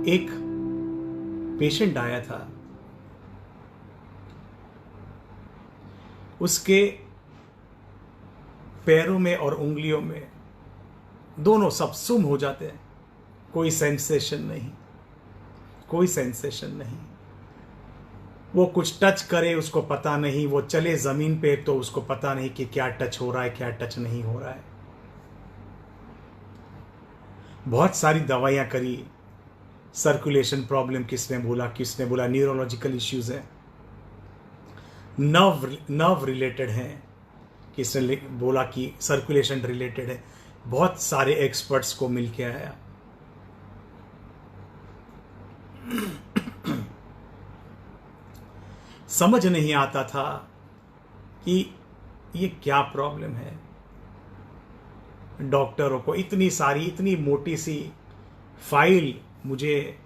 एक पेशेंट आया था, उसके पैरों में और उंगलियों में दोनों सब सुम हो जाते हैं, कोई सेंसेशन नहीं, कोई सेंसेशन नहीं। वो कुछ टच करे उसको पता नहीं, वो चले जमीन पे तो उसको पता नहीं कि क्या टच हो रहा है क्या टच नहीं हो रहा है। बहुत सारी दवाइयां करी, सर्कुलेशन प्रॉब्लम किसने बोला न्यूरोलॉजिकल इश्यूज है, नर्व रिलेटेड है, किसने बोला कि सर्कुलेशन रिलेटेड है। बहुत सारे एक्सपर्ट्स को मिलके आया। समझ नहीं आता था कि ये क्या प्रॉब्लम है। डॉक्टरों को इतनी मोटी सी फाइल मुझे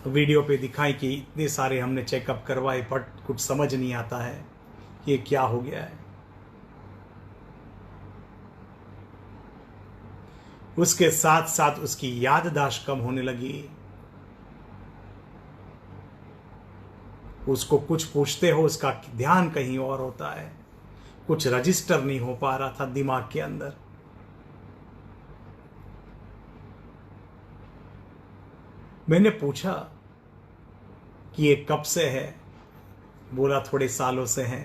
वीडियो पे दिखाई कि इतने सारे हमने चेकअप करवाए, बट कुछ समझ नहीं आता है कि ये क्या हो गया है। उसके साथ साथ उसकी याददाश्त कम होने लगी। उसको कुछ पूछते हो उसका ध्यान कहीं और होता है, कुछ रजिस्टर नहीं हो पा रहा था दिमाग के अंदर। मैंने पूछा कि ये कब से है, बोला थोड़े सालों से है।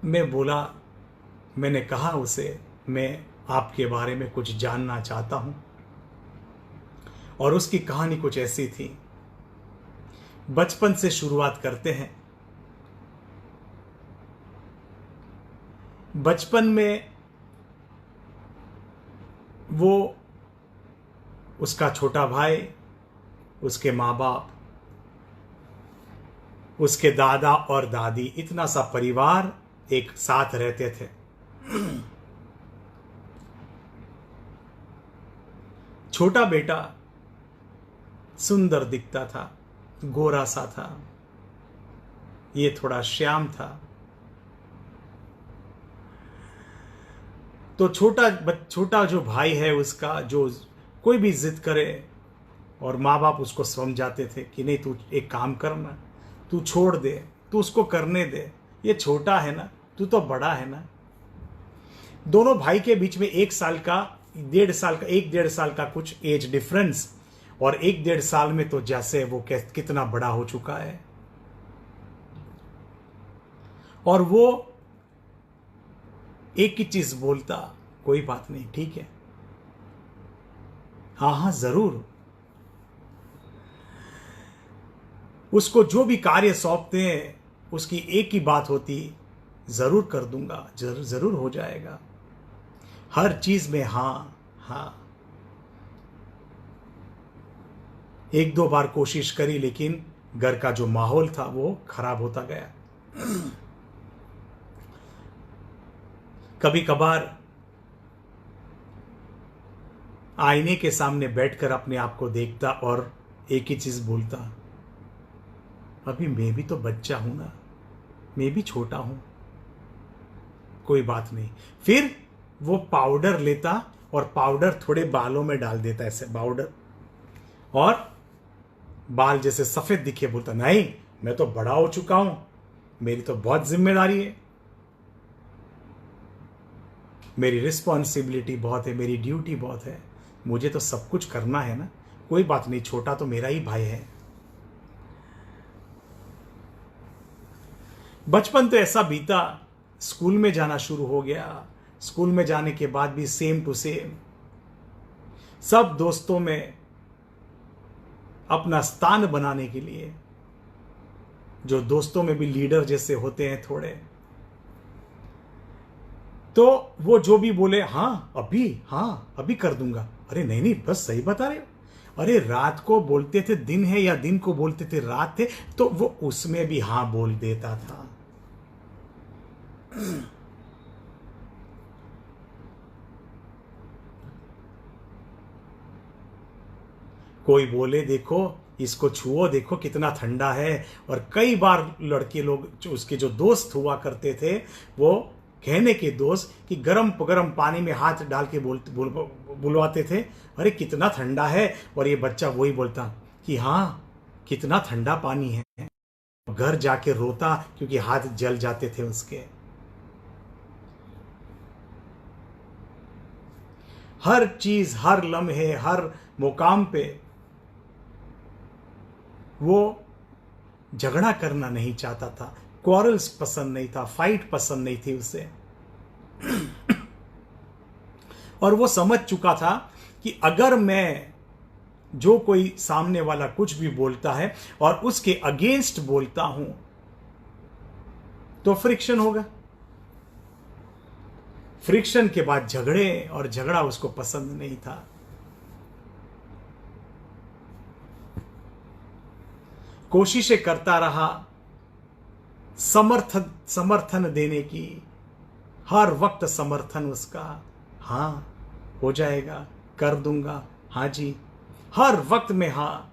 मैंने कहा उसे मैं आपके बारे में कुछ जानना चाहता हूं। और उसकी कहानी कुछ ऐसी थी। बचपन से शुरुआत करते हैं। बचपन में वो, उसका छोटा भाई, उसके माँ बाप, उसके दादा और दादी, इतना सा परिवार एक साथ रहते थे। छोटा बेटा सुंदर दिखता था, गोरा सा था, ये थोड़ा श्याम था। तो छोटा जो भाई है उसका, जो कोई भी जिद करे और माँ बाप उसको समझाते थे कि नहीं तू एक काम करना, तू छोड़ दे, तू उसको करने दे, ये छोटा है ना, तू तो बड़ा है ना। दोनों भाई के बीच में 1 साल का 1.5 साल का कुछ एज डिफरेंस, और 1-1.5 साल में तो जैसे वो कितना बड़ा हो चुका है। और वो एक ही चीज बोलता, कोई बात नहीं, ठीक है, हाँ हाँ जरूर। उसको जो भी कार्य सौंपते हैं उसकी एक ही बात होती, जरूर कर दूंगा, जरूर हो जाएगा, हर चीज में हाँ हाँ। 1-2 बार कोशिश करी लेकिन घर का जो माहौल था वो खराब होता गया। कभी कभार आईने के सामने बैठकर अपने आप को देखता और एक ही चीज बोलता, अभी मैं भी तो बच्चा हूं ना, मैं भी छोटा हूं, कोई बात नहीं। फिर वो पाउडर लेता और पाउडर थोड़े बालों में डाल देता, ऐसे पाउडर, और बाल जैसे सफेद दिखे, बोलता नहीं मैं तो बड़ा हो चुका हूं, मेरी तो बहुत जिम्मेदारी है, मेरी रिस्पॉन्सिबिलिटी बहुत है, मेरी ड्यूटी बहुत है, मुझे तो सब कुछ करना है ना, कोई बात नहीं, छोटा तो मेरा ही भाई है। बचपन तो ऐसा बीता, स्कूल में जाना शुरू हो गया। स्कूल में जाने के बाद भी सेम टू सेम, सब दोस्तों में अपना स्थान बनाने के लिए, जो दोस्तों में भी लीडर जैसे होते हैं थोड़े, तो वो जो भी बोले हाँ अभी कर दूंगा, अरे नहीं बस सही बता रहे हो, अरे रात को बोलते थे दिन है, या दिन को बोलते थे रात थे, तो वो उसमें भी हाँ बोल देता था। कोई बोले देखो इसको छुओ, देखो कितना ठंडा है, और कई बार लड़के लोग जो उसके जो दोस्त हुआ करते थे वो कहने के दोस्त कि गरम गरम पानी में हाथ डाल के बुलवाते थे, अरे कितना ठंडा है, और ये बच्चा वही बोलता कि हाँ कितना ठंडा पानी है। घर जाके रोता क्योंकि हाथ जल जाते थे उसके। हर चीज, हर लम्हे, हर मुकाम पे वो झगड़ा करना नहीं चाहता था, क्वारल्स पसंद नहीं था, फाइट पसंद नहीं थी उसे। और वो समझ चुका था कि अगर मैं, जो कोई सामने वाला कुछ भी बोलता है और उसके अगेंस्ट बोलता हूं तो फ्रिक्शन होगा। फ्रिक्शन के बाद झगड़े, और झगड़ा उसको पसंद नहीं था। कोशिशें करता रहा समर्थन देने की, हर वक्त समर्थन उसका, हाँ हो जाएगा, कर दूंगा, हाँ जी, हर वक्त में हाँ।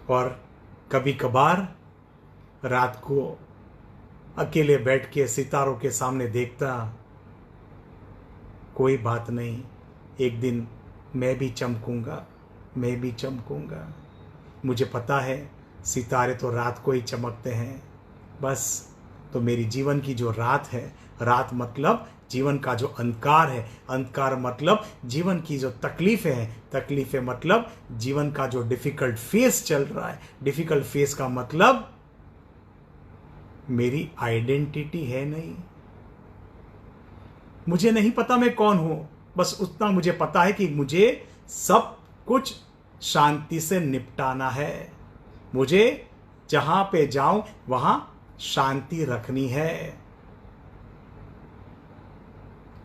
और कभी कभार रात को अकेले बैठ के सितारों के सामने देखता, कोई बात नहीं, एक दिन मैं भी चमकूंगा, मैं भी चमकूंगा। मुझे पता है सितारे तो रात को ही चमकते हैं, बस तो मेरी जीवन की जो रात है, रात मतलब जीवन का जो अंधकार है, अंधकार मतलब जीवन की जो तकलीफें हैं, तकलीफें मतलब जीवन का जो डिफिकल्ट फेस चल रहा है, डिफिकल्ट फेस का मतलब मेरी आइडेंटिटी है नहीं। मुझे नहीं पता मैं कौन हूं, बस उतना मुझे पता है कि मुझे सब कुछ शांति से निपटाना है। मुझे जहां पे जाऊं वहां शांति रखनी है।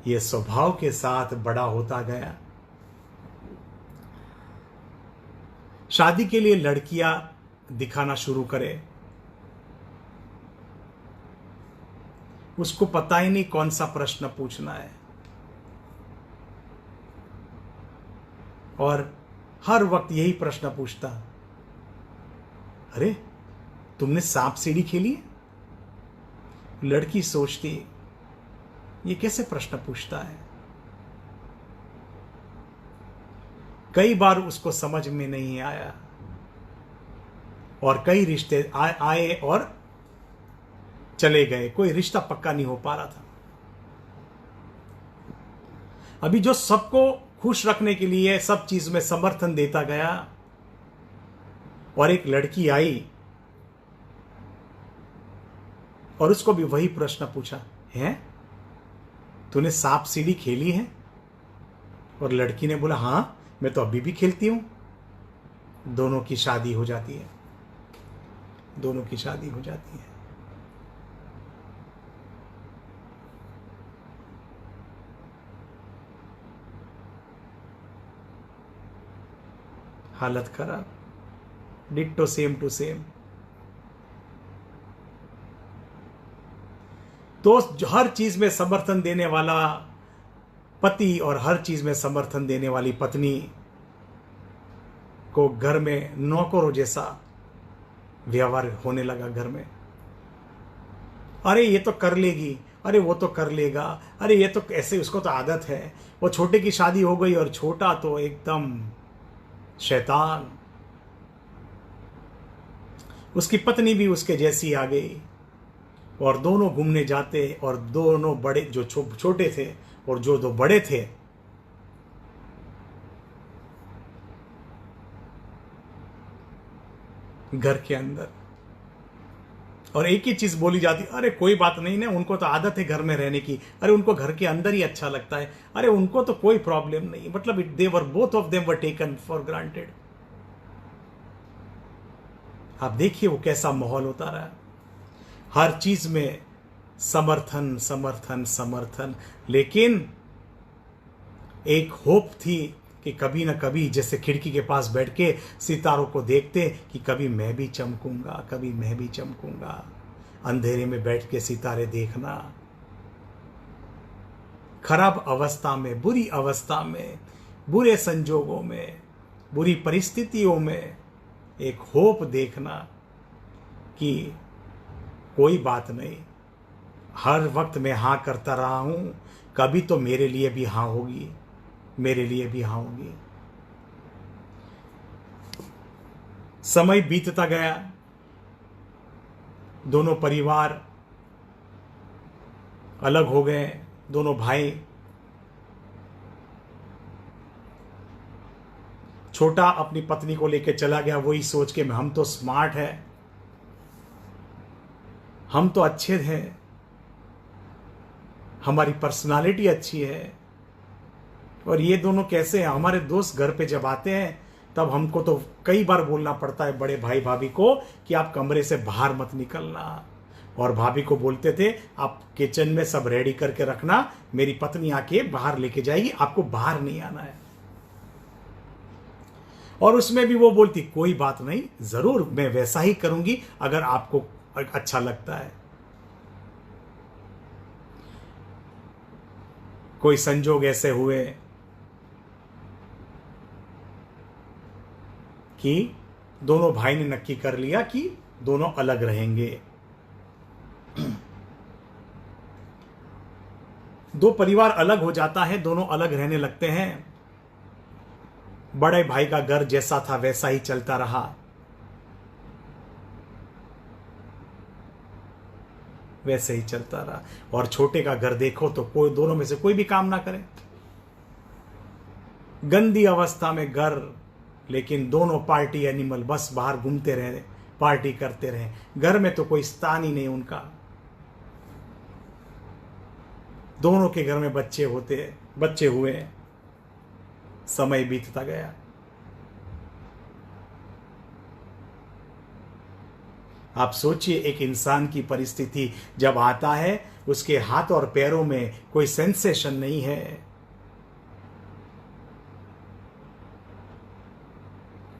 यह स्वभाव के साथ बड़ा होता गया। शादी के लिए लड़कियां दिखाना शुरू करे, उसको पता ही नहीं कौन सा प्रश्न पूछना है, और हर वक्त यही प्रश्न पूछता, अरे तुमने सांप सीढ़ी खेली है? लड़की सोचती ये कैसे प्रश्न पूछता है। कई बार उसको समझ में नहीं आया, और कई रिश्ते आए और चले गए, कोई रिश्ता पक्का नहीं हो पा रहा था। अभी जो सबको खुश रखने के लिए सब चीज में समर्थन देता गया, और एक लड़की आई और उसको भी वही प्रश्न पूछा, है तूने सांप सीढ़ी खेली है? और लड़की ने बोला, हां मैं तो अभी भी खेलती हूं। दोनों की शादी हो जाती है, दोनों की शादी हो जाती है। हालत खराब, डिट्टो सेम टू सेम। तो हर चीज में समर्थन देने वाला पति और हर चीज में समर्थन देने वाली पत्नी को घर में नौकरों जैसा व्यवहार होने लगा। घर में, अरे ये तो कर लेगी, अरे वो तो कर लेगा, अरे ये तो ऐसे, उसको तो आदत है। वो छोटे की शादी हो गई और छोटा तो एकदम शैतान। उसकी पत्नी भी उसके जैसी आ गई, और दोनों घूमने जाते, और दोनों बड़े, जो छोटे थे और जो दो बड़े थे, घर के अंदर, और एक ही चीज बोली जाती, अरे कोई बात नहीं ना, उनको तो आदत है घर में रहने की, अरे उनको घर के अंदर ही अच्छा लगता है, अरे उनको तो कोई प्रॉब्लम नहीं। मतलब they were, both of them were taken for granted. आप देखिए वो कैसा माहौल होता रहा, हर चीज में समर्थन समर्थन समर्थन। लेकिन एक होप थी कि कभी ना कभी, जैसे खिड़की के पास बैठ के सितारों को देखते, कि कभी मैं भी चमकूंगा, कभी मैं भी चमकूंगा। अंधेरे में बैठ के सितारे देखना, खराब अवस्था में, बुरी अवस्था में, बुरे संजोगों में, बुरी परिस्थितियों में एक होप देखना कि कोई बात नहीं, हर वक्त मैं हाँ करता रहा हूं, कभी तो मेरे लिए भी हाँ होगी, मेरे लिए भी हाँ होगी। समय बीतता गया, दोनों परिवार अलग हो गए, दोनों भाई। छोटा अपनी पत्नी को लेकर चला गया, वही सोच के हम तो स्मार्ट है, हम तो अच्छे थे, हमारी पर्सनालिटी अच्छी है, और ये दोनों कैसे हैं। हमारे दोस्त घर पे जब आते हैं तब हमको तो कई बार बोलना पड़ता है बड़े भाई भाभी को कि आप कमरे से बाहर मत निकलना, और भाभी को बोलते थे आप किचन में सब रेडी करके रखना, मेरी पत्नी आके बाहर लेके जाएगी, आपको बाहर नहीं आना है। और उसमें भी वो बोलती कोई बात नहीं, जरूर मैं वैसा ही करूंगी अगर आपको अच्छा लगता है। कोई संजोग ऐसे हुए कि दोनों भाई ने नक्की कर लिया कि दोनों अलग रहेंगे। दो परिवार अलग हो जाता है, दोनों अलग रहने लगते हैं। बड़े भाई का घर जैसा था वैसा ही चलता रहा, वैसे ही चलता रहा। और छोटे का घर देखो तो कोई दोनों में से कोई भी काम ना करे, गंदी अवस्था में घर, लेकिन दोनों पार्टी एनिमल, बस बाहर घूमते रहे, पार्टी करते रहे, घर में तो कोई स्थान ही नहीं उनका। दोनों के घर में बच्चे हुए, समय बीतता गया। आप सोचिए एक इंसान की परिस्थिति जब आता है, उसके हाथ और पैरों में कोई सेंसेशन नहीं है,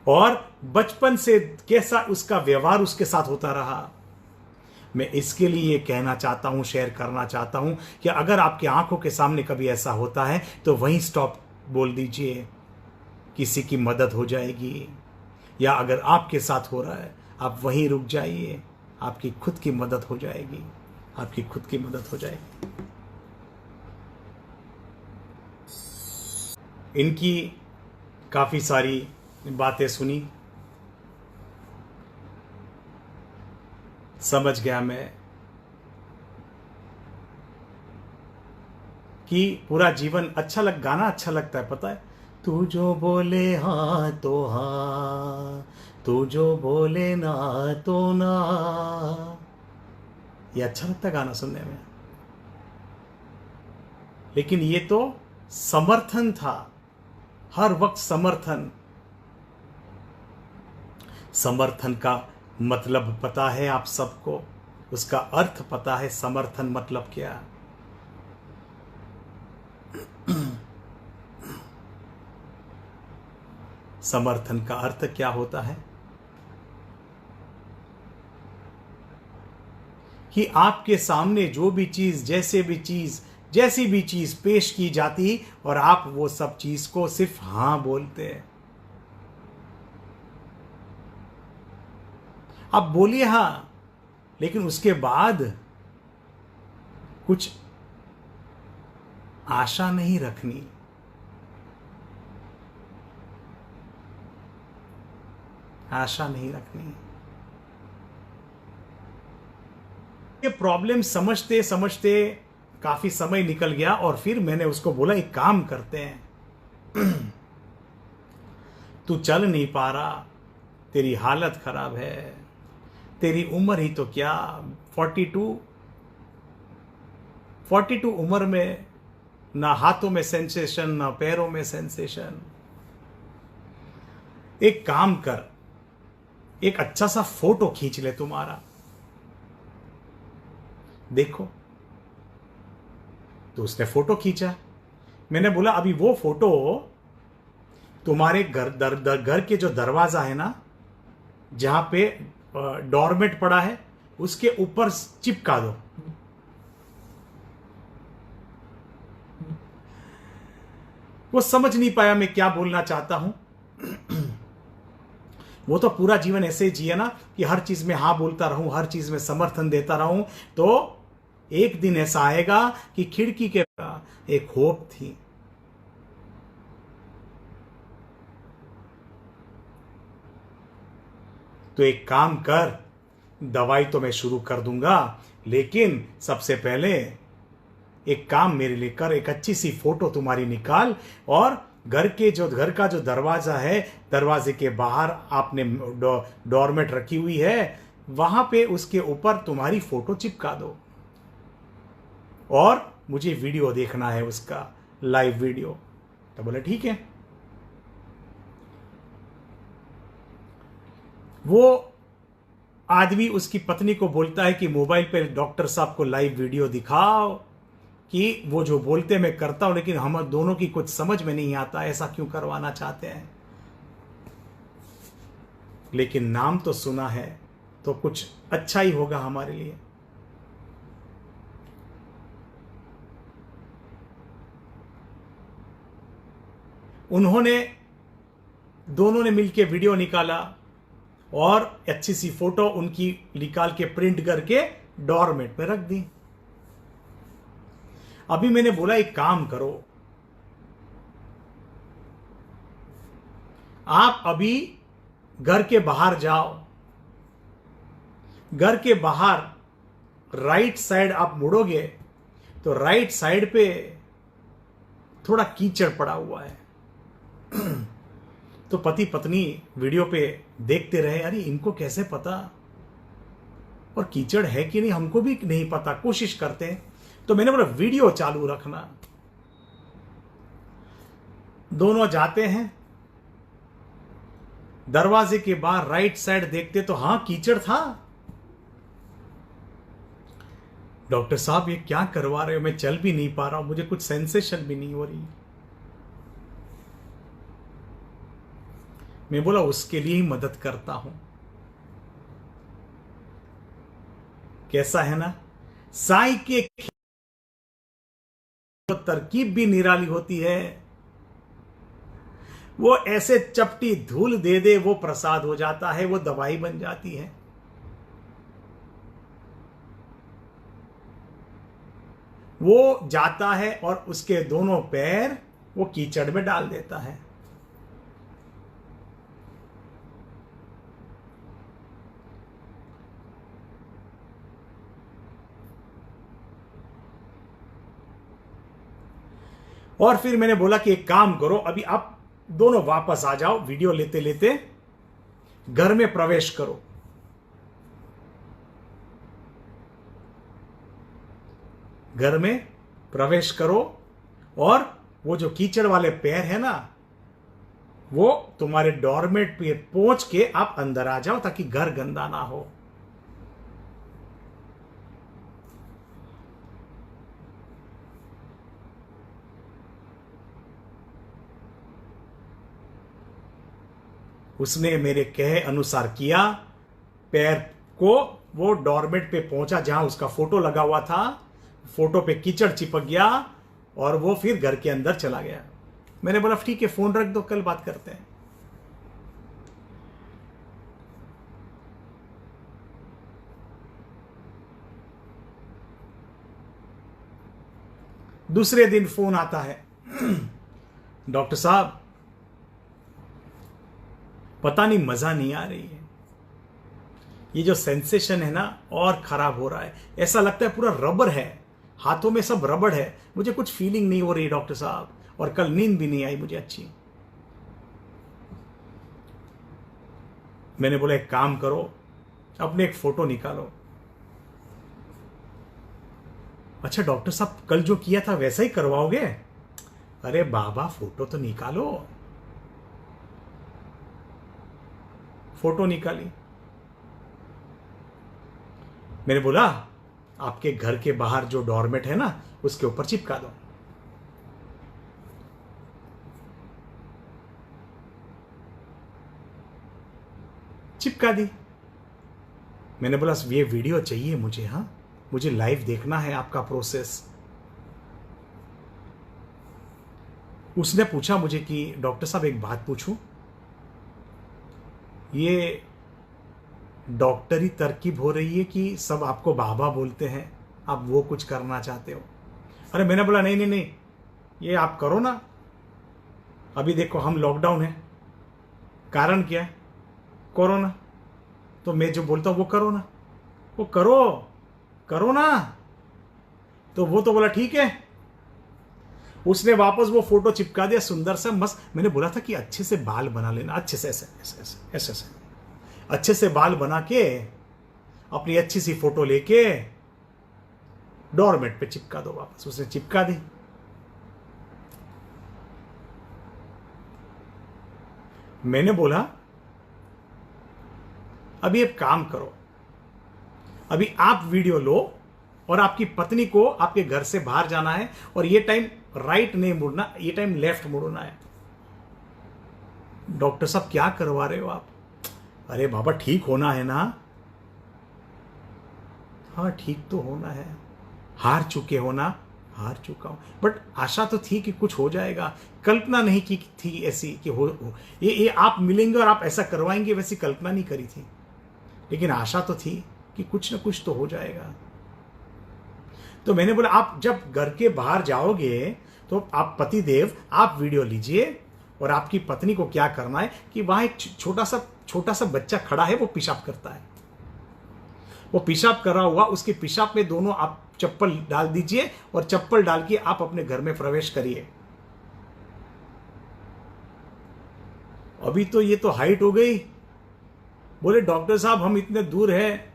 और बचपन से कैसा उसका व्यवहार उसके साथ होता रहा। मैं इसके लिए ये कहना चाहता हूं, शेयर करना चाहता हूं कि अगर आपकी आंखों के सामने कभी ऐसा होता है तो वहीं स्टॉप बोल दीजिए, किसी की मदद हो जाएगी। या अगर आपके साथ हो रहा है आप वहीं रुक जाइए, आपकी खुद की मदद हो जाएगी, आपकी खुद की मदद हो जाएगी। इनकी काफी सारी बातें सुनी, समझ गया मैं कि पूरा जीवन गाना अच्छा लगता है, पता है। तू जो बोले हाँ तो हाँ, तू जो बोले ना तो ना, ये अच्छा लगता है गाना सुनने में। लेकिन ये तो समर्थन था, हर वक्त समर्थन। समर्थन का मतलब पता है आप सबको, उसका अर्थ पता है समर्थन मतलब क्या। समर्थन का अर्थ क्या होता है कि आपके सामने जो भी चीज, जैसी भी चीज पेश की जाती और आप वो सब चीज को सिर्फ हां बोलते हैं। आप बोलिए हां, लेकिन उसके बाद कुछ आशा नहीं रखनी। आशा नहीं रखनी। ये प्रॉब्लम समझते समझते काफी समय निकल गया, और फिर मैंने उसको बोला एक काम करते हैं, तू चल नहीं पा रहा, तेरी हालत खराब है, तेरी उम्र ही तो क्या 42 उम्र में ना हाथों में सेंसेशन ना पैरों में सेंसेशन। एक काम कर, एक अच्छा सा फोटो खींच ले तुम्हारा, देखो। तो उसने फोटो खींचा। मैंने बोला अभी वो फोटो तुम्हारे घर के जो दरवाजा है ना, जहां पे डोरमेट पड़ा है, उसके ऊपर चिपका दो। वो समझ नहीं पाया मैं क्या बोलना चाहता हूं। वो तो पूरा जीवन ऐसे ही जिए ना कि हर चीज में हाँ बोलता रहूं, हर चीज में समर्थन देता रहूं, तो एक दिन ऐसा आएगा कि खिड़की के एक होप थी। तो एक काम कर, दवाई तो मैं शुरू कर दूंगा, लेकिन सबसे पहले एक काम मेरे लिए कर, एक अच्छी सी फोटो तुम्हारी निकाल और घर का जो दरवाजा है, दरवाजे के बाहर आपने डोरमेट रखी हुई है, वहां पे उसके ऊपर तुम्हारी फोटो चिपका दो और मुझे वीडियो देखना है उसका, लाइव वीडियो। तो बोले ठीक है। वो आदमी उसकी पत्नी को बोलता है कि मोबाइल पे डॉक्टर साहब को लाइव वीडियो दिखाओ कि वो जो बोलते मैं करता हूं, लेकिन हम दोनों की कुछ समझ में नहीं आता, ऐसा क्यों करवाना चाहते हैं। लेकिन नाम तो सुना है तो कुछ अच्छा ही होगा हमारे लिए। दोनों ने मिलकर वीडियो निकाला और अच्छी सी फोटो उनकी निकाल के प्रिंट करके डोरमेट में रख दी। अभी मैंने बोला एक काम करो, आप अभी घर के बाहर जाओ, घर के बाहर राइट साइड आप मुड़ोगे तो राइट साइड पे थोड़ा कीचड़ पड़ा हुआ है। तो पति पत्नी वीडियो पे देखते रहे, अरे इनको कैसे पता, और कीचड़ है कि नहीं हमको भी नहीं पता, कोशिश करते हैं। तो मैंने बोला वीडियो चालू रखना। दोनों जाते हैं, दरवाजे के बाहर राइट साइड देखते तो हां कीचड़ था। डॉक्टर साहब ये क्या करवा रहे हो, मैं चल भी नहीं पा रहा हूं, मुझे कुछ सेंसेशन भी नहीं हो रही। मैं बोला उसके लिए ही मदद करता हूं। कैसा है ना, साई के तरकीब भी निराली होती है। वो ऐसे चपटी धूल दे दे वो प्रसाद हो जाता है, वो दवाई बन जाती है। वो जाता है और उसके दोनों पैर वो कीचड़ में डाल देता है। और फिर मैंने बोला कि एक काम करो, अभी आप दोनों वापस आ जाओ, वीडियो लेते लेते घर में प्रवेश करो। घर में प्रवेश करो और वो जो कीचड़ वाले पैर है ना, वो तुम्हारे डोरमेट पे पहुंच के आप अंदर आ जाओ ताकि घर गंदा ना हो। उसने मेरे कहे अनुसार किया, पैर को वो डोरमेट पे पहुंचा जहां उसका फोटो लगा हुआ था, फोटो पे कीचड़ चिपक गया और वो फिर घर के अंदर चला गया। मैंने बोला ठीक है फोन रख दो, कल बात करते हैं। दूसरे दिन फोन आता है, डॉक्टर साहब पता नहीं मजा नहीं आ रही है, ये जो सेंसेशन है ना और खराब हो रहा है, ऐसा लगता है पूरा रबर है, हाथों में सब रबड़ है, मुझे कुछ फीलिंग नहीं हो रही डॉक्टर साहब, और कल नींद भी नहीं आई मुझे अच्छी। मैंने बोला एक काम करो, अपने एक फोटो निकालो। अच्छा डॉक्टर साहब कल जो किया था वैसा ही करवाओगे? अरे बाबा फोटो तो निकालो। फोटो निकाली। मैंने बोला आपके घर के बाहर जो डोरमेट है ना उसके ऊपर चिपका दो। चिपका दी। मैंने बोला ये वीडियो चाहिए मुझे, हां मुझे लाइव देखना है आपका प्रोसेस। उसने पूछा मुझे कि डॉक्टर साहब एक बात पूछूं, ये डॉक्टरी तरकीब हो रही है कि सब आपको बाबा बोलते हैं? आप वो कुछ करना चाहते हो। अरे मैंने बोला नहीं नहीं नहीं, ये आप करो ना, अभी देखो हम लॉकडाउन है, कारण क्या है? कोरोना। तो मैं जो बोलता हूं वो करो ना, वो करो, करो ना। तो वो तो बोला ठीक है, उसने वापस वो फोटो चिपका दिया सुंदर सा मस्त। मैंने बोला था कि अच्छे से बाल बना लेना, अच्छे से ऐसे ऐसे ऐसे ऐसे ऐसे अच्छे से बाल बना के अपनी अच्छी सी फोटो लेके डोरमेट पे चिपका दो वापस। उसने चिपका दी। मैंने बोला अभी एक काम करो, अभी आप वीडियो लो और आपकी पत्नी को आपके घर से बाहर जाना है, और ये टाइम राइट नहीं मुड़ना, ये टाइम लेफ्ट मुड़ना है। डॉक्टर साहब क्या करवा रहे हो आप? अरे बाबा ठीक होना है ना? हाँ ठीक तो होना है, हार चुके हो ना? हार चुका हूं, बट आशा तो थी कि कुछ हो जाएगा। कल्पना नहीं की थी ऐसी कि हो ये आप मिलेंगे और आप ऐसा करवाएंगे, वैसी कल्पना नहीं करी थी, लेकिन आशा तो थी कि कुछ ना कुछ तो हो जाएगा। तो मैंने बोला आप जब घर के बाहर जाओगे तो आप पतिदेव आप वीडियो लीजिए, और आपकी पत्नी को क्या करना है कि वहां एक छोटा सा बच्चा खड़ा है, वो पेशाब करता है, वो पेशाब कर रहा हुआ, उसके पेशाब में दोनों आप चप्पल डाल दीजिए और चप्पल डाल के आप अपने घर में प्रवेश करिए। अभी तो ये तो हाइट हो गई। बोले डॉक्टर साहब हम इतने दूर हैं,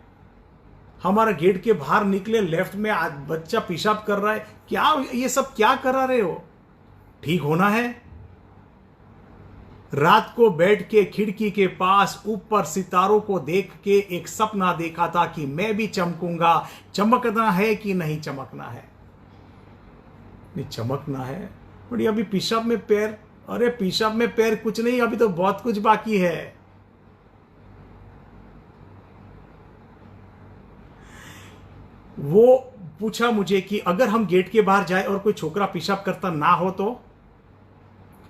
हमारा गेट के बाहर निकले लेफ्ट में आज बच्चा पेशाब कर रहा है, क्या ये सब क्या करा रहे हो? ठीक होना है। रात को बैठ के खिड़की के पास ऊपर सितारों को देख के एक सपना देखा था कि मैं भी चमकूंगा। चमकना है कि नहीं चमकना है? नहीं चमकना है। बड़ी अभी पेशाब में पैर, अरे पेशाब में पैर कुछ नहीं, अभी तो बहुत कुछ बाकी है। वो पूछा मुझे कि अगर हम गेट के बाहर जाए और कोई छोकरा पेशाब करता ना हो तो?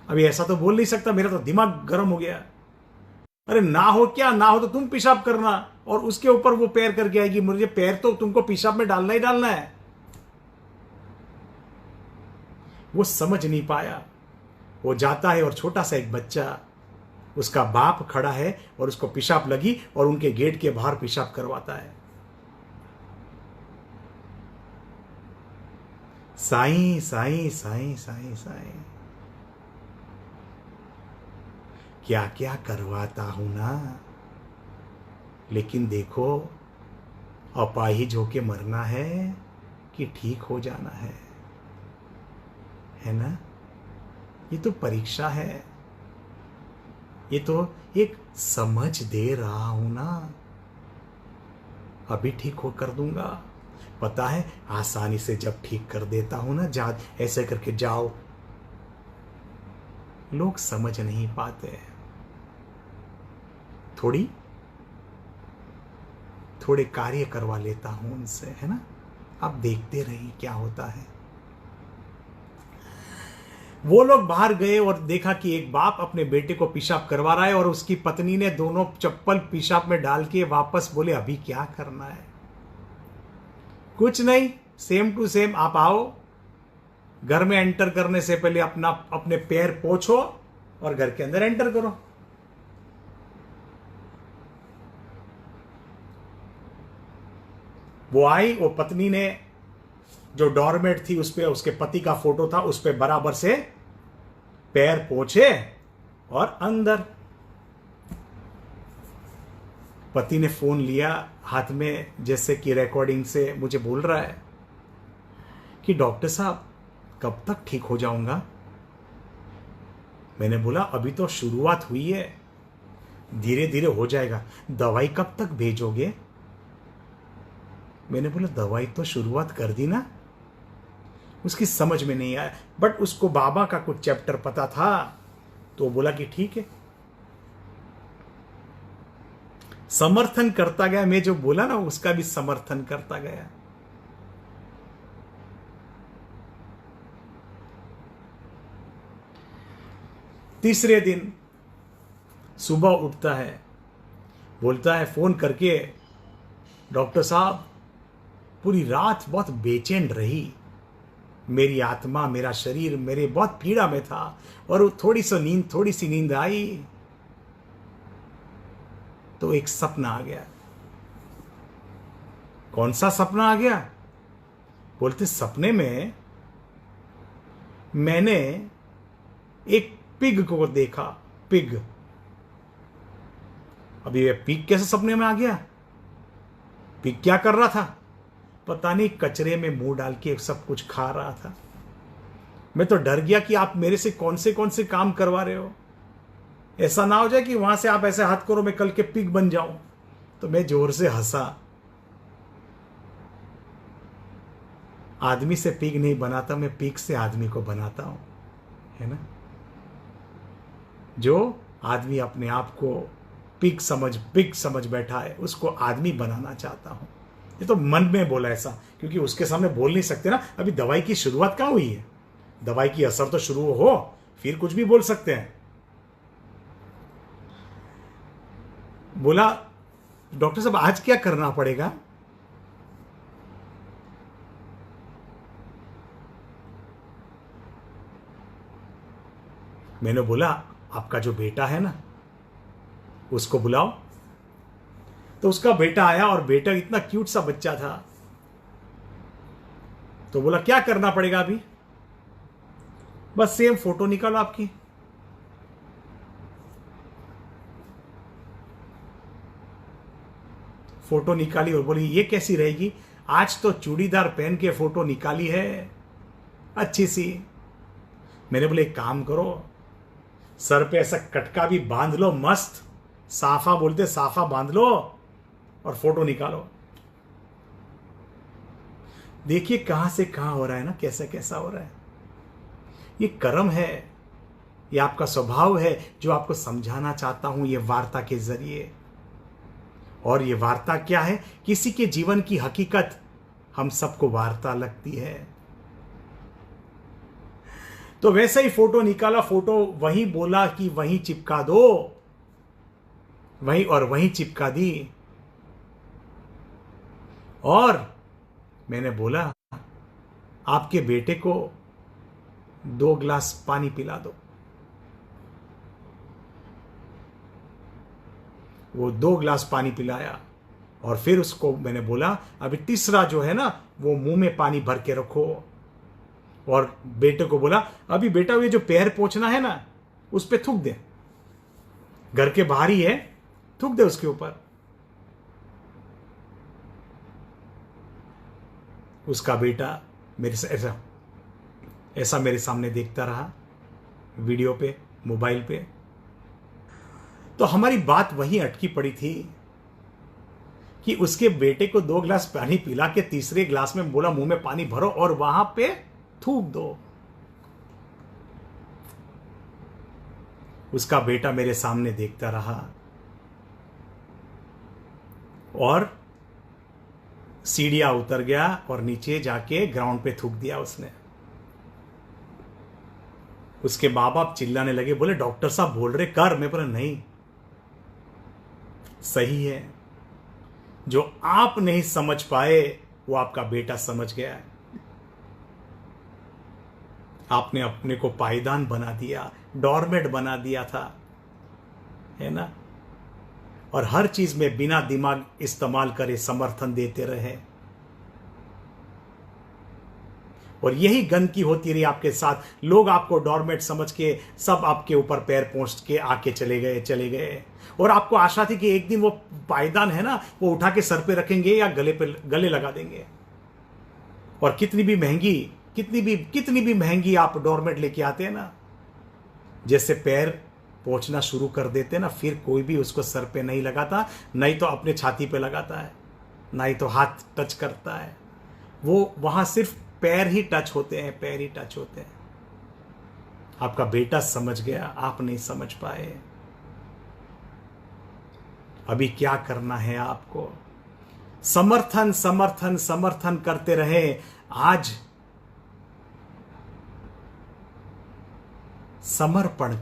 अभी ऐसा तो बोल नहीं सकता, मेरा तो दिमाग गर्म हो गया। अरे ना हो क्या, ना हो तो तुम पेशाब करना, और उसके ऊपर वो पैर करके आएगी, मुझे पैर तो तुमको पेशाब में डालना ही डालना है। वो समझ नहीं पाया। वो जाता है और छोटा सा एक बच्चा, उसका बाप खड़ा है और उसको पेशाब लगी और उनके गेट के बाहर पेशाब करवाता है। साईं साईं साईं साईं साईं, क्या क्या करवाता हूं ना, लेकिन देखो अपाहिज होके मरना है कि ठीक हो जाना है ना? ये तो परीक्षा है, ये तो एक समझ दे रहा हूं ना। अभी ठीक हो कर दूंगा, पता है आसानी से जब ठीक कर देता हूं ना, जा ऐसे करके जाओ, लोग समझ नहीं पाते। थोड़े कार्य करवा लेता हूं उनसे, है ना? आप देखते रहिए क्या होता है। वो लोग बाहर गए और देखा कि एक बाप अपने बेटे को पेशाब करवा रहा है, और उसकी पत्नी ने दोनों चप्पल पेशाब में डाल के वापस बोले अभी क्या करना है? कुछ नहीं, सेम टू सेम आप आओ, घर में एंटर करने से पहले अपने पैर पोंछो और घर के अंदर एंटर करो। वो आई, वो पत्नी ने जो डोरमेट थी उस पे उसके पति का फोटो था, उस पे बराबर से पैर पोंछे और अंदर। पति ने फोन लिया हाथ में, जैसे कि रिकॉर्डिंग से मुझे बोल रहा है कि डॉक्टर साहब कब तक ठीक हो जाऊंगा? मैंने बोला अभी तो शुरुआत हुई है, धीरे धीरे हो जाएगा। दवाई कब तक भेजोगे? मैंने बोला दवाई तो शुरुआत कर दी ना। उसकी समझ में नहीं आया, बट उसको बाबा का कुछ चैप्टर पता था, तो बोला कि ठीक है। समर्थन करता गया, मैं जो बोला ना उसका भी समर्थन करता गया। तीसरे दिन सुबह उठता है, बोलता है फोन करके, डॉक्टर साहब पूरी रात बहुत बेचैन रही। मेरी आत्मा, मेरा शरीर मेरे बहुत पीड़ा में था और थोड़ी सी नींद आई तो एक सपना आ गया। कौन सा सपना आ गया? बोलते सपने में मैंने एक पिग को देखा। पिग। अभी ये पिग कैसे सपने में आ गया? पिग क्या कर रहा था? पता नहीं, कचरे में मुंह डाल के सब कुछ खा रहा था। मैं तो डर गया कि आप मेरे से कौन से काम करवा रहे हो। ऐसा ना हो जाए कि वहां से आप ऐसे हाथ करो मैं कल के पिग बन जाऊं। तो मैं जोर से हंसा। आदमी से पिग नहीं बनाता, मैं पिग से आदमी को बनाता हूं, है ना। जो आदमी अपने आप को पिग समझ बैठा है, उसको आदमी बनाना चाहता हूं। ये तो मन में बोला ऐसा, क्योंकि उसके सामने बोल नहीं सकते ना। अभी दवाई की शुरुआत कहां हुई है? दवाई की असर तो शुरू हो फिर कुछ भी बोल सकते हैं। बोला डॉक्टर साहब आज क्या करना पड़ेगा? मैंने बोला आपका जो बेटा है ना उसको बुलाओ। तो उसका बेटा आया और बेटा इतना क्यूट सा बच्चा था। तो बोला क्या करना पड़ेगा अभी? बस सेम फोटो निकालो आपकी। फोटो निकाली और बोली ये कैसी रहेगी? आज तो चूड़ीदार पहन के फोटो निकाली है अच्छी सी। मैंने बोले एक काम करो, सर पे ऐसा कटका भी बांध लो, मस्त साफा बोलते, साफा बांध लो और फोटो निकालो। देखिए कहां से कहां हो रहा है ना, कैसा कैसा हो रहा है। ये कर्म है, ये आपका स्वभाव है जो आपको समझाना चाहता हूं ये वार्ता के जरिए। और ये वार्ता क्या है? किसी के जीवन की हकीकत हम सबको वार्ता लगती है। तो वैसे ही फोटो निकाला, फोटो वहीं बोला कि वहीं चिपका दो, वहीं चिपका दी। और मैंने बोला आपके बेटे को 2 गिलास पानी पिला दो। वो 2 गिलास पानी पिलाया और फिर उसको मैंने बोला अभी तीसरा जो है ना वो मुंह में पानी भर के रखो। और बेटे को बोला अभी बेटा ये जो पैर पोंछना है ना उस पे थूक दे, घर के बाहर ही है, थूक दे उसके ऊपर। उसका बेटा मेरे से ऐसा मेरे सामने देखता रहा वीडियो पे, मोबाइल पे। तो हमारी बात वहीं अटकी पड़ी थी कि उसके बेटे को 2 गिलास पानी पिला के तीसरे गिलास में बोला मुंह में पानी भरो और वहां पे थूक दो। उसका बेटा मेरे सामने देखता रहा और सीढ़ियां उतर गया और नीचे जाके ग्राउंड पे थूक दिया उसने। उसके माँ बाप चिल्लाने लगे, बोले डॉक्टर साहब बोल रहे कर। मैं बोला नहीं, सही है। जो आप नहीं समझ पाए वो आपका बेटा समझ गया है। आपने अपने को पायदान बना दिया, डोरमेट बना दिया था, है ना। और हर चीज में बिना दिमाग इस्तेमाल करे समर्थन देते रहे। और यही गंदगी होती रही आपके साथ। लोग आपको डोरमेट समझ के सब आपके ऊपर पैर पहुंच के आके चले गए। और आपको आशा थी कि एक दिन वो पायदान है ना वो उठा के सर पे रखेंगे या गले लगा देंगे। और कितनी भी महंगी आप डोरमेट लेके आते हैं ना, जैसे पैर पहुंचना शुरू कर देते ना, फिर कोई भी उसको सर पे नहीं लगाता, नहीं तो अपने छाती पे लगाता है, नहीं तो हाथ टच करता है। वो वहां सिर्फ पैर ही टच होते हैं। आपका बेटा समझ गया, आप नहीं समझ पाए। अभी क्या करना है आपको? समर्थन करते रहे। आज समर्पण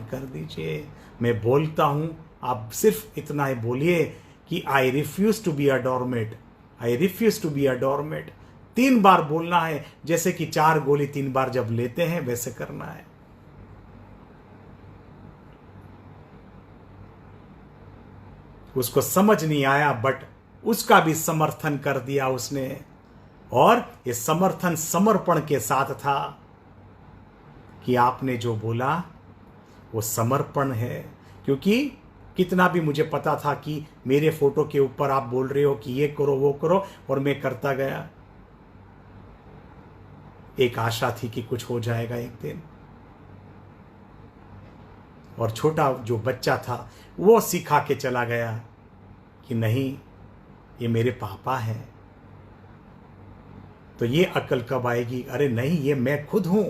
कर दीजिए। मैं बोलता हूं, आप सिर्फ इतना ही बोलिए कि I refuse to be a doormat, I refuse to be a doormat. 3 बार बोलना है, जैसे कि 4 गोली 3 बार जब लेते हैं वैसे करना है। उसको समझ नहीं आया, बट उसका भी समर्थन कर दिया उसने, और ये समर्थन समर्पण के साथ था कि आपने जो बोला वो समर्पण है। क्योंकि कितना भी मुझे पता था कि मेरे फोटो के ऊपर आप बोल रहे हो कि ये करो वो करो, और मैं करता गया। एक आशा थी कि कुछ हो जाएगा एक दिन, और छोटा जो बच्चा था वो सिखा के चला गया कि नहीं, ये मेरे पापा हैं। तो ये अकल कब आएगी? अरे नहीं, ये मैं खुद हूं।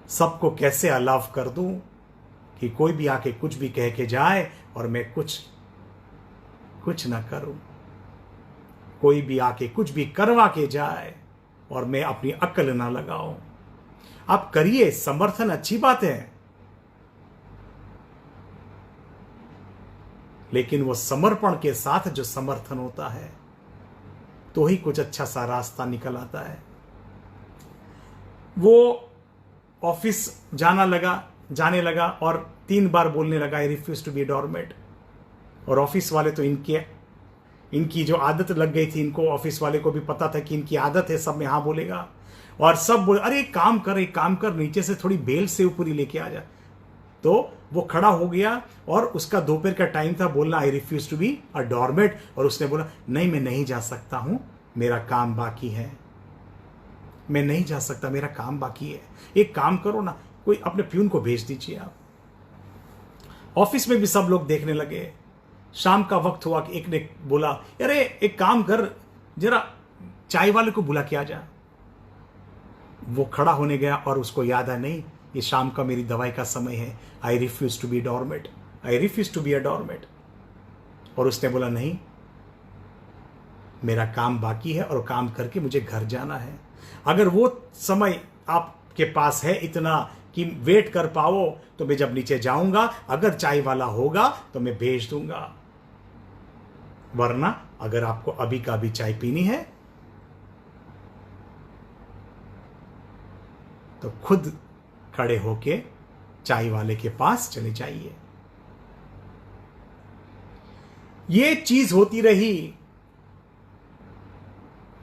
सबको कैसे अलाव कर दूं कि कोई भी आके कुछ भी कह के जाए और मैं कुछ ना करूं। कोई भी आके कुछ भी करवा के जाए और मैं अपनी अकल ना लगाऊं। आप करिए, समर्थन अच्छी बात है, लेकिन वो समर्पण के साथ जो समर्थन होता है तो ही कुछ अच्छा सा रास्ता निकल आता है। वो ऑफिस जाने लगा और 3 बार बोलने लगा, I refuse to be doormat. और ऑफिस वाले तो इनकी जो आदत लग गई थी, इनको ऑफिस वाले को भी पता था कि इनकी आदत है सब में हाँ बोलेगा, और सब बोले अरे एक काम कर, नीचे से थोड़ी बेल से ऊपर ही लेके आ जा। तो वो खड़ा हो गया और उसका दोपहर का टाइम था बोलना, I refuse to be a doormat. और उसने बोला नहीं, मैं नहीं जा सकता हूं, मेरा काम बाकी है, मैं नहीं जा सकता, मेरा काम बाकी है। एक काम करो ना, कोई अपने प्यून को भेज दीजिए आप। ऑफिस में भी सब लोग देखने लगे। शाम का वक्त हुआ कि एक ने बोला, अरे एक काम कर, जरा चाय वाले को बुला के आ जा। वो खड़ा होने गया और उसको याद है, नहीं ये शाम का मेरी दवाई का समय है, I refuse to be doormat, I refuse to be a doormat. और उसने बोला नहीं, मेरा काम बाकी है और काम करके मुझे घर जाना है। अगर वो समय आपके पास है इतना कि वेट कर पाओ तो मैं जब नीचे जाऊंगा, अगर चाय वाला होगा तो मैं भेज दूंगा, वरना अगर आपको अभी का अभी चाय पीनी है तो खुद खड़े होके चाय वाले के पास चले जाइए। ये चीज होती रही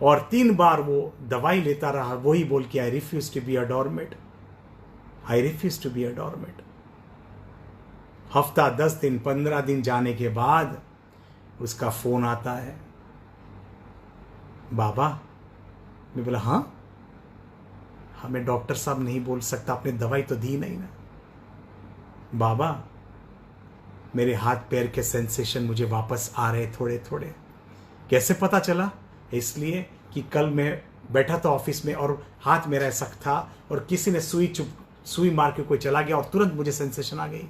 और 3 बार वो दवाई लेता रहा, वही बोल के, I refuse to be a doormat, I refuse to be a doormat. हफ्ता 10 दिन 15 दिन जाने के बाद उसका फोन आता है, बाबा। मैं बोला हाँ, हमें डॉक्टर साहब नहीं बोल सकता, आपने दवाई तो दी नहीं ना। बाबा, मेरे हाथ पैर के सेंसेशन मुझे वापस आ रहे थोड़े थोड़े। कैसे पता चला? इसलिए कि कल मैं बैठा था ऑफिस में और हाथ मेरा ऐसा था और किसी ने सुई मार के कोई चला गया और तुरंत मुझे सेंसेशन आ गई।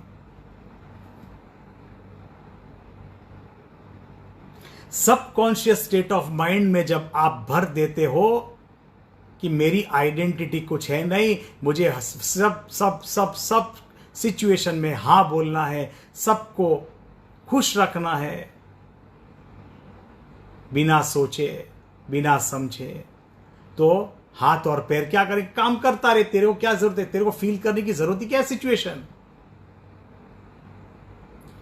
सबकॉन्शियस स्टेट ऑफ माइंड में जब आप भर देते हो कि मेरी आइडेंटिटी कुछ है नहीं, मुझे सब सब सब सब सिचुएशन में हाँ बोलना है, सबको खुश रखना है, बिना सोचे बिना समझे, तो हाथ और पैर क्या करे, काम करता रहे। तेरे को क्या जरूरत है? तेरे को फील करने की जरूरत ही क्या है सिचुएशन?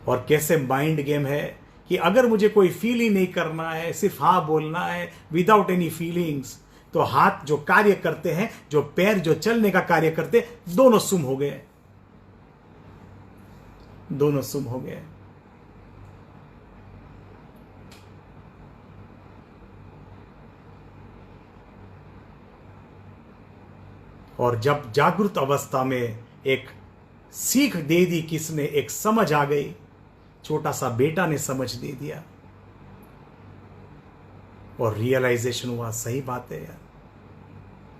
और कैसे माइंड गेम है कि अगर मुझे कोई फील ही नहीं करना है, सिर्फ हाँ बोलना है विदाउट एनी फीलिंग्स, तो हाथ जो कार्य करते हैं, जो पैर जो चलने का कार्य करते, दोनों सुम हो गए, दोनों सुम हो गए। और जब जागृत अवस्था में एक सीख दे दी किसने, एक समझ आ गई, छोटा सा बेटा ने समझ दे दिया और रियलाइजेशन हुआ, सही बात है यार,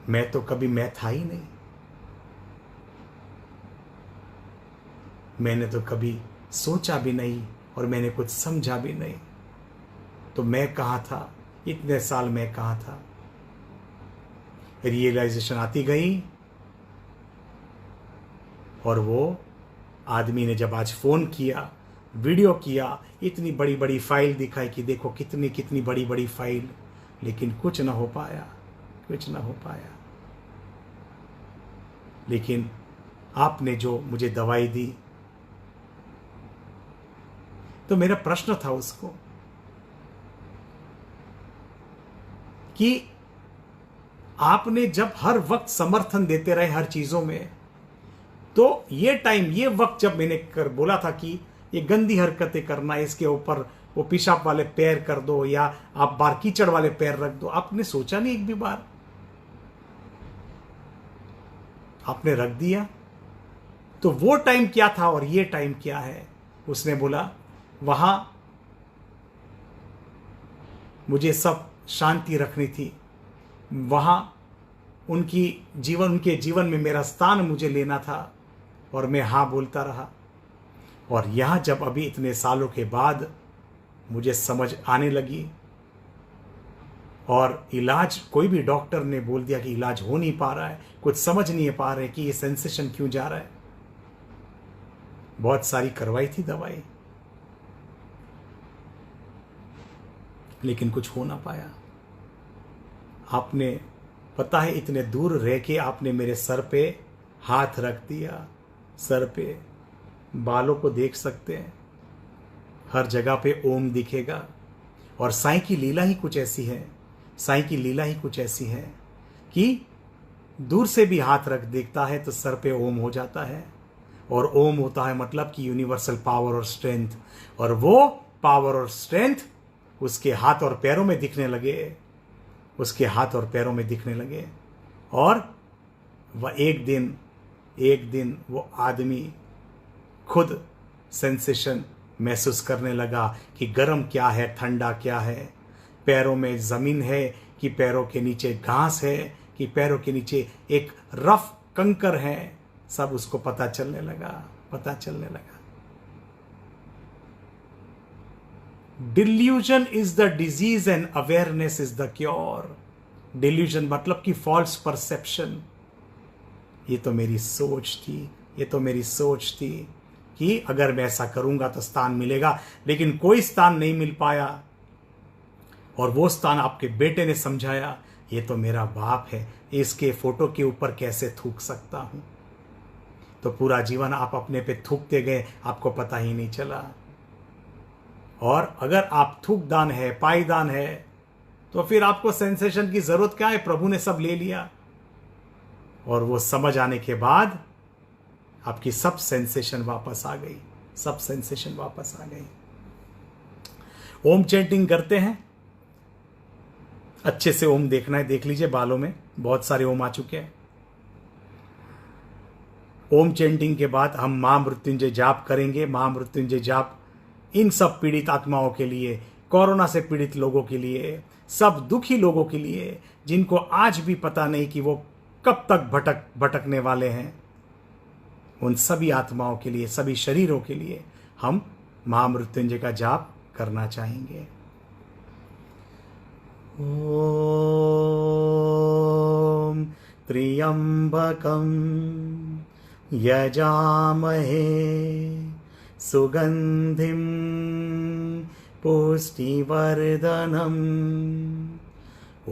मैं तो कभी मैं था ही नहीं, मैंने तो कभी सोचा भी नहीं और मैंने कुछ समझा भी नहीं, तो मैं कहां था इतने साल, मैं कहां था। रियलाइजेशन आती गई और वो आदमी ने जब आज फोन किया वीडियो किया, इतनी बड़ी बड़ी फाइल दिखाई कि देखो कितनी कितनी बड़ी बड़ी फाइल, लेकिन कुछ ना हो पाया, कुछ ना हो पाया। लेकिन आपने जो मुझे दवाई दी, तो मेरा प्रश्न था उसको कि आपने जब हर वक्त समर्थन देते रहे हर चीजों में, तो ये टाइम, ये वक्त जब मैंने बोला था कि ये गंदी हरकतें करना, इसके ऊपर वो पेशाब वाले पैर कर दो या आप बार कीचड़ वाले पैर रख दो, आपने सोचा नहीं एक भी बार? आपने रख दिया। तो वो टाइम क्या था और ये टाइम क्या है? उसने बोला वहां मुझे सब शांति रखनी थी, वहां उनके जीवन में मेरा स्थान मुझे लेना था, और मैं हाँ बोलता रहा। और यहां जब अभी इतने सालों के बाद मुझे समझ आने लगी, और इलाज, कोई भी डॉक्टर ने बोल दिया कि इलाज हो नहीं पा रहा है, कुछ समझ नहीं पा रहे कि ये सेंसेशन क्यों जा रहा है। बहुत सारी करवाई थी दवाई, लेकिन कुछ हो ना पाया। आपने, पता है, इतने दूर रह के आपने मेरे सर पे हाथ रख दिया, सर पे, बालों को देख सकते हैं, हर जगह पे ओम दिखेगा। और साईं की लीला ही कुछ ऐसी है, साईं की लीला ही कुछ ऐसी है कि दूर से भी हाथ रख देखता है तो सर पे ओम हो जाता है। और ओम होता है मतलब कि यूनिवर्सल पावर और स्ट्रेंथ, और वो पावर और स्ट्रेंथ उसके हाथ और पैरों में दिखने लगे, उसके हाथ और पैरों में दिखने लगे। और वह एक दिन वो आदमी खुद सेंसेशन महसूस करने लगा कि गर्म क्या है, ठंडा क्या है, पैरों में ज़मीन है कि पैरों के नीचे घास है, कि पैरों के नीचे एक रफ कंकर है, सब उसको पता चलने लगा। Delusion is the disease and awareness is the cure. Delusion मतलब कि फॉल्स परसेप्शन। ये तो मेरी सोच थी कि अगर मैं ऐसा करूंगा तो स्थान मिलेगा, लेकिन कोई स्थान नहीं मिल पाया। और वो स्थान आपके बेटे ने समझाया, ये तो मेरा बाप है, इसके फोटो के ऊपर कैसे थूक सकता हूं। तो पूरा जीवन आप अपने पे थूकते गए, आपको पता ही नहीं चला। और अगर आप थूकदान है, पाईदान है, तो फिर आपको सेंसेशन की जरूरत क्या है? प्रभु ने सब ले लिया। और वो समझ आने के बाद आपकी सब सेंसेशन वापस आ गई। ओम चैंटिंग करते हैं, अच्छे से ओम देखना है, देख लीजिए, बालों में बहुत सारे ओम आ चुके हैं। ओम चैंटिंग के बाद हम महामृत्युंजय जाप करेंगे। महामृत्युंजय जाप इन सब पीड़ित आत्माओं के लिए, कोरोना से पीड़ित लोगों के लिए, सब दुखी लोगों के लिए, जिनको आज भी पता नहीं कि वो कब तक भटकने वाले हैं, उन सभी आत्माओं के लिए, सभी शरीरों के लिए हम महामृत्युंजय का जाप करना चाहेंगे। ओम त्र्यंबकं यजामहे सुगंधिं पुष्टिवर्धनम्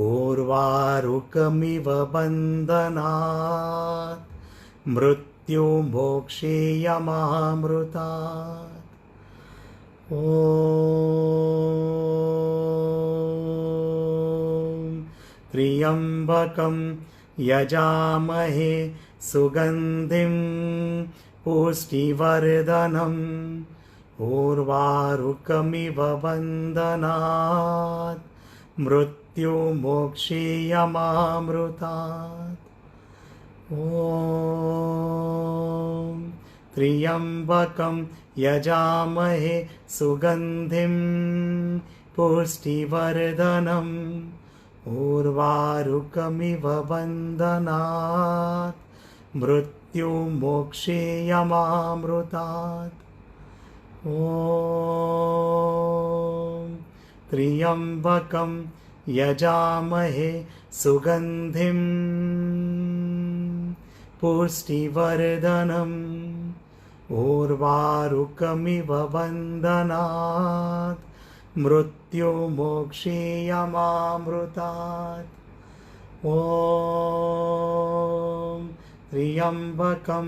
उर्वारुकमिव बन्धनात् मृत्युमोक्षेयमामृतात्। ॐ त्र्यंबकं यजामहे सुगंधिं पुष्टिवर्धनम् उर्वारुकमिव बन्धनात् मृत्युमोक्षेयमामृतात्। ॐ त्र्यंबकं यजामहे सुगंधिं पुष्टिवर्धनम् उर्वारुकमिव बन्धनात् मृत्युमोक्षेयमामृतात्। ॐ त्र्यंबकं यजामहे सुगंधिं पुष्टिवर्धनम् ऊर्वारुकमिव बन्धनात् मृत्युमोक्षीयमामृतात् ॐ त्र्यम्बकं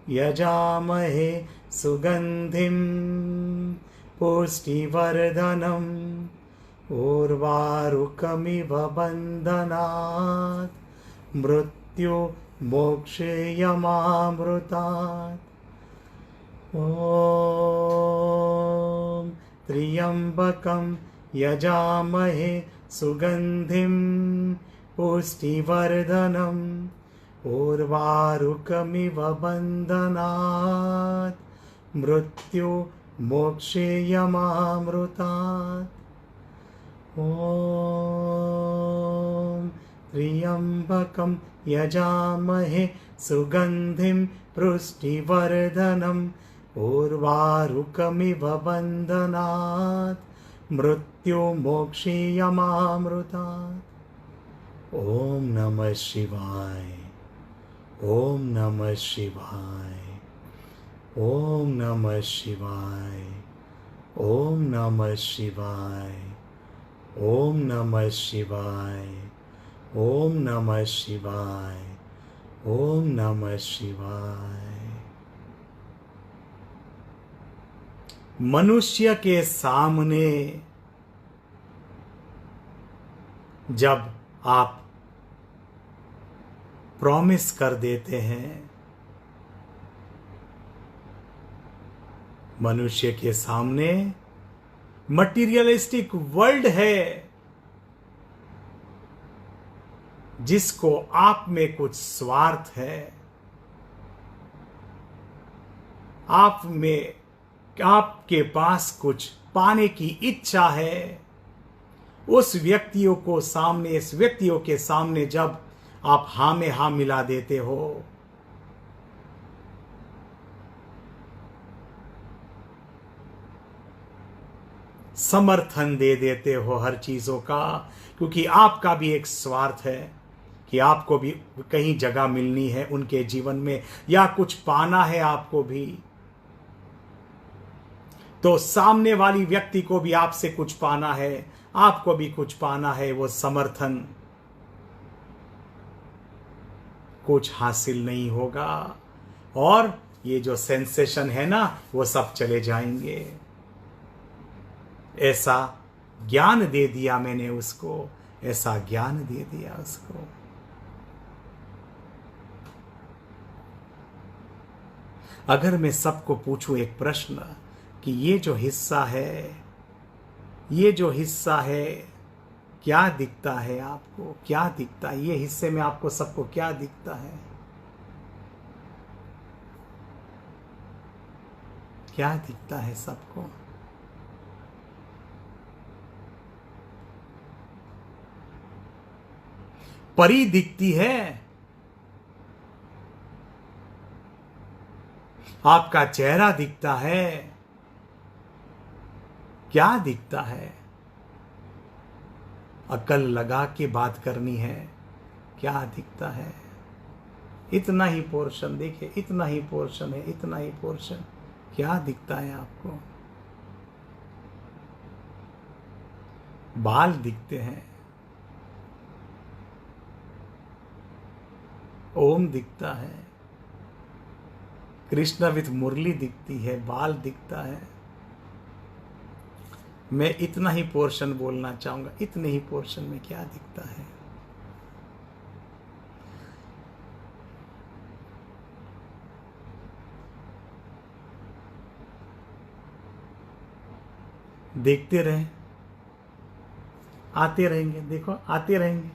यजामहे सुगन्धिं पुष्टिवर्धनम् उर्वारुकमिव बन्धनात् मृत्युमोक्षीयमामृतात् ॐ त्र्यम्बकं यजामहे सुगन्धिं पुष्टिवर्धनम् उर्वारुकमिव बन्धनात् मृत्युमोक्षीयमामृतात् ॐ त्र्यम्बकं यजामहे सुगन्धिं पुष्टिवर्धनम् उर्वारुकमिव बन्धनात् मृत्युमोक्षीयमामृतात् ॐ नमः शिवाय। ॐ नमः शिवाय। ॐ नमः शिवाय। ॐ नमः शिवाय। ॐ नमः शिवाय। ॐ नमः शिवाय। ॐ नमः शिवाय। मनुष्य के सामने जब आप प्रॉमिस कर देते हैं, मनुष्य के सामने मटीरियलिस्टिक वर्ल्ड है जिसको आप में कुछ स्वार्थ है, आप में आपके पास कुछ पाने की इच्छा है, उस व्यक्तियों को सामने, इस व्यक्तियों के सामने जब आप हाँ में हाँ मिला देते हो, समर्थन दे देते हो हर चीजों का, क्योंकि आपका भी एक स्वार्थ है कि आपको भी कहीं जगह मिलनी है उनके जीवन में, या कुछ पाना है आपको भी, तो सामने वाली व्यक्ति को भी आपसे कुछ पाना है, आपको भी कुछ पाना है, वो समर्थन कुछ हासिल नहीं होगा और ये जो सेंसेशन है ना वो सब चले जाएंगे। ऐसा ज्ञान दे दिया मैंने उसको, ऐसा ज्ञान दे दिया उसको। अगर मैं सबको पूछूं एक प्रश्न कि ये जो हिस्सा है, ये जो हिस्सा है, क्या दिखता है आपको, क्या दिखता है ये हिस्से में, आपको सबको क्या दिखता है, क्या दिखता है सबको? परी दिखती है, आपका चेहरा दिखता है, क्या दिखता है? अकल लगा के बात करनी है, क्या दिखता है? इतना ही पोर्शन देखिए, इतना ही पोर्शन है, इतना ही पोर्शन, क्या दिखता है आपको? बाल दिखते हैं, ओम दिखता है, कृष्ण विथ मुरली दिखती है, बाल दिखता है। मैं इतना ही पोर्शन बोलना चाहूंगा, इतने ही पोर्शन में क्या दिखता है? देखते रहें, आते रहेंगे, देखो आते रहेंगे।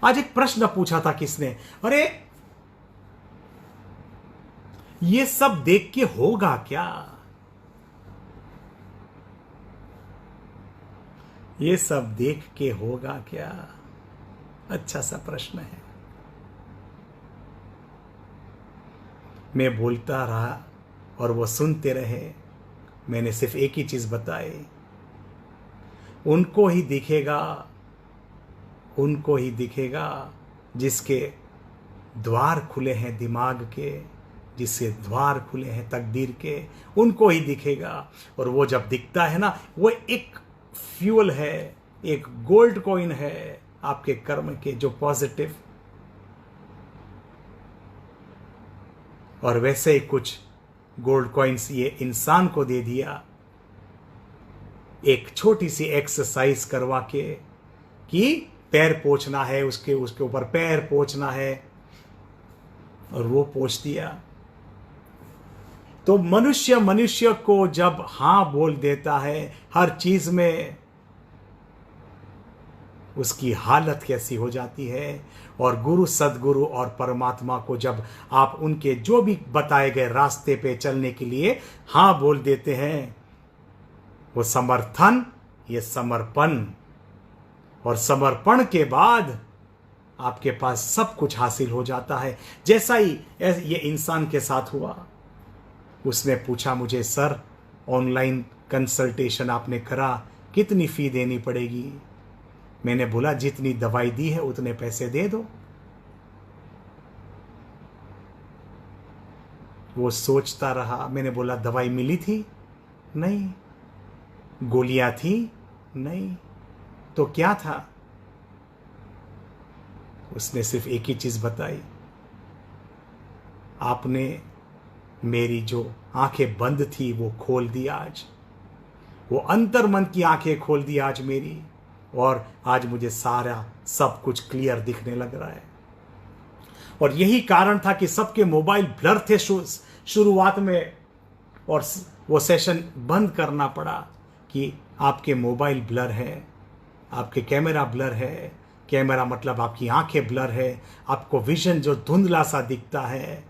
आज एक प्रश्न पूछा था किसने, अरे ये सब देख के होगा क्या? ये सब देख के होगा क्या? अच्छा सा प्रश्न है। मैं बोलता रहा और वो सुनते रहे। मैंने सिर्फ एक ही चीज बताई, उनको ही दिखेगा, उनको ही दिखेगा जिसके द्वार खुले हैं दिमाग के, जिससे द्वार खुले हैं तकदीर के, उनको ही दिखेगा। और वो जब दिखता है ना, वो एक फ्यूल है, एक गोल्ड कॉइन है आपके कर्म के, जो पॉजिटिव। और वैसे ही कुछ गोल्ड कॉइन्स ये इंसान को दे दिया, एक छोटी सी एक्सरसाइज करवा के कि पैर पोंछना है, उसके ऊपर पैर पोंछना है, और वो पोंछ दिया। तो मनुष्य को जब हां बोल देता है हर चीज में, उसकी हालत कैसी हो जाती है। और गुरु सदगुरु और परमात्मा को जब आप उनके जो भी बताए गए रास्ते पे चलने के लिए हां बोल देते हैं, वो समर्थन, ये समर्पण, और समर्पण के बाद आपके पास सब कुछ हासिल हो जाता है। जैसा ही ये इंसान के साथ हुआ, उसने पूछा मुझे, सर ऑनलाइन कंसल्टेशन आपने करा, कितनी फी देनी पड़ेगी? मैंने बोला जितनी दवाई दी है उतने पैसे दे दो। वो सोचता रहा। मैंने बोला दवाई मिली थी? नहीं। गोलियां थी? नहीं। तो क्या था? उसने सिर्फ एक ही चीज बताई, आपने मेरी जो आंखें बंद थी वो खोल दी आज, वो अंतर्मन की आंखें खोल दी आज मेरी, और आज मुझे सारा सब कुछ क्लियर दिखने लग रहा है। और यही कारण था कि सबके मोबाइल ब्लर थे शुरुआत में, और वो सेशन बंद करना पड़ा कि आपके मोबाइल ब्लर है, आपके कैमरा ब्लर है। कैमरा मतलब आपकी आंखें ब्लर है, आपको विजन जो धुंधला सा दिखता है,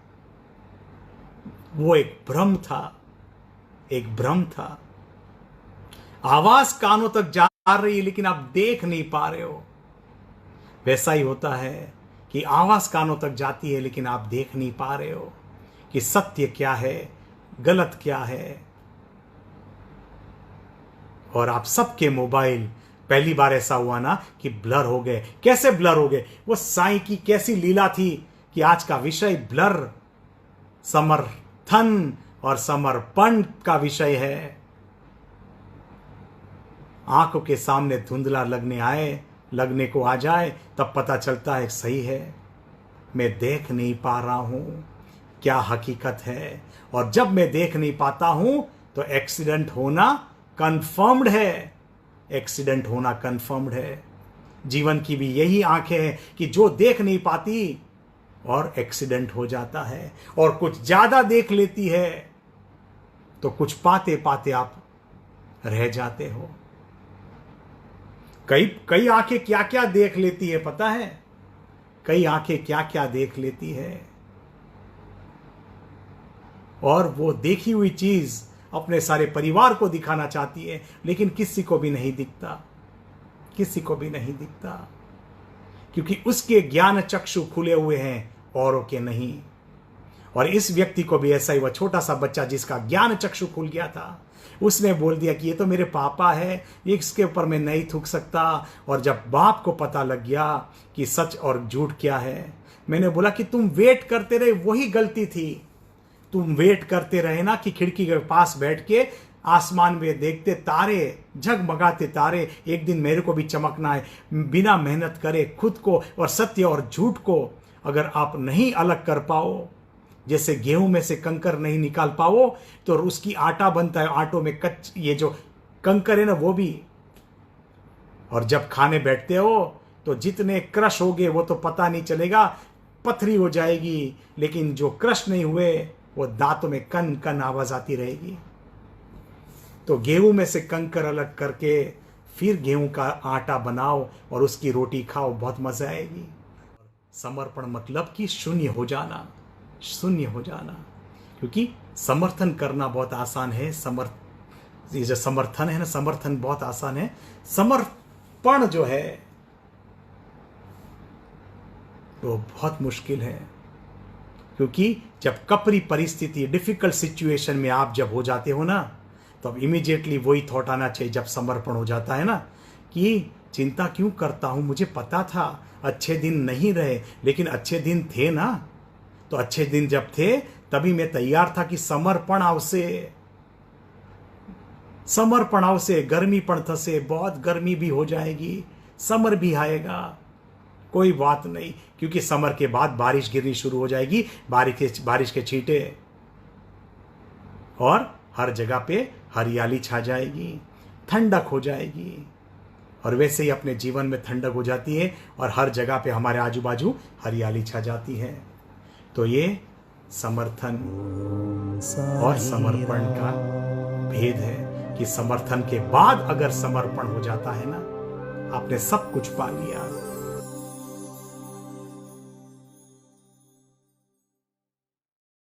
वो एक भ्रम था, एक भ्रम था। आवाज कानों तक जा रही है लेकिन आप देख नहीं पा रहे हो। वैसा ही होता है कि आवाज कानों तक जाती है लेकिन आप देख नहीं पा रहे हो कि सत्य क्या है, गलत क्या है। और आप सबके मोबाइल पहली बार ऐसा हुआ ना कि ब्लर हो गए। कैसे ब्लर हो गए? वो साईं की कैसी लीला थी कि आज का विषय ब्लर, समर्थन और समर्पण का विषय है। आंखों के सामने धुंधला लगने को आ जाए, तब पता चलता है सही है, मैं देख नहीं पा रहा हूं क्या हकीकत है। और जब मैं देख नहीं पाता हूं तो एक्सीडेंट होना कंफर्म्ड है, एक्सीडेंट होना कंफर्म्ड है। जीवन की भी यही आंखें हैं कि जो देख नहीं पाती और एक्सीडेंट हो जाता है, और कुछ ज्यादा देख लेती है तो कुछ पाते पाते आप रह जाते हो। कई आंखें क्या क्या देख लेती है पता है? कई आंखें क्या क्या देख लेती है, और वो देखी हुई चीज अपने सारे परिवार को दिखाना चाहती है, लेकिन किसी को भी नहीं दिखता, किसी को भी नहीं दिखता, क्योंकि उसके ज्ञान चक्षु खुले हुए हैं, औरों के नहीं। और इस व्यक्ति को भी ऐसा ही, वह छोटा सा बच्चा जिसका ज्ञान चक्षु खुल गया था, उसने बोल दिया कि ये तो मेरे पापा है, इसके ऊपर मैं नहीं थूक सकता। और जब बाप को पता लग गया कि सच और झूठ क्या है, मैंने बोला कि तुम वेट करते रहे, वही गलती थी। तुम वेट करते रहे ना कि खिड़की के पास बैठ के आसमान में देखते तारे, झगमगाते तारे, एक दिन मेरे को भी चमकना है। बिना मेहनत करे खुद को और सत्य और झूठ को अगर आप नहीं अलग कर पाओ, जैसे गेहूं में से कंकर नहीं निकाल पाओ तो उसकी आटा बनता है, आटों में ये जो कंकर है ना वो भी। और जब खाने बैठते हो तो जितने क्रश हो गए वो तो पता नहीं चलेगा, पथरी हो जाएगी, लेकिन जो क्रश नहीं हुए वो दांतों में कन कन आवाज आती रहेगी। तो गेहूं में से कंकर अलग करके फिर गेहूं का आटा बनाओ और उसकी रोटी खाओ, बहुत मजा आएगी। समर्पण मतलब कि शून्य हो जाना, शून्य हो जाना। क्योंकि समर्थन करना बहुत आसान है, ये जो समर्थन है ना, समर्थन बहुत आसान है। समर्पण जो है वो बहुत मुश्किल है, क्योंकि जब कपरी परिस्थिति, डिफिकल्ट सिचुएशन में आप जब हो जाते हो ना, तो अब इमीडिएटली वही थॉट आना चाहिए जब समर्पण हो जाता है ना, कि चिंता क्यों करता हूं, मुझे पता था अच्छे दिन नहीं रहे, लेकिन अच्छे दिन थे ना। तो अच्छे दिन जब थे तभी मैं तैयार था कि समर्पण आवश्य, समर्पण आवश्य, गर्मी पण थसे, बहुत गर्मी भी हो जाएगी, समर भी आएगा, कोई बात नहीं, क्योंकि समर के बाद बारिश गिरनी शुरू हो जाएगी, बारिश के छींटे, और हर जगह पे हरियाली छा जाएगी, ठंडक हो जाएगी। और वैसे ही अपने जीवन में ठंडक हो जाती है और हर जगह पे हमारे आजू बाजू हरियाली छा जाती है। तो ये समर्थन और समर्पण का भेद है कि समर्थन के बाद अगर समर्पण हो जाता है ना, आपने सब कुछ पा लिया।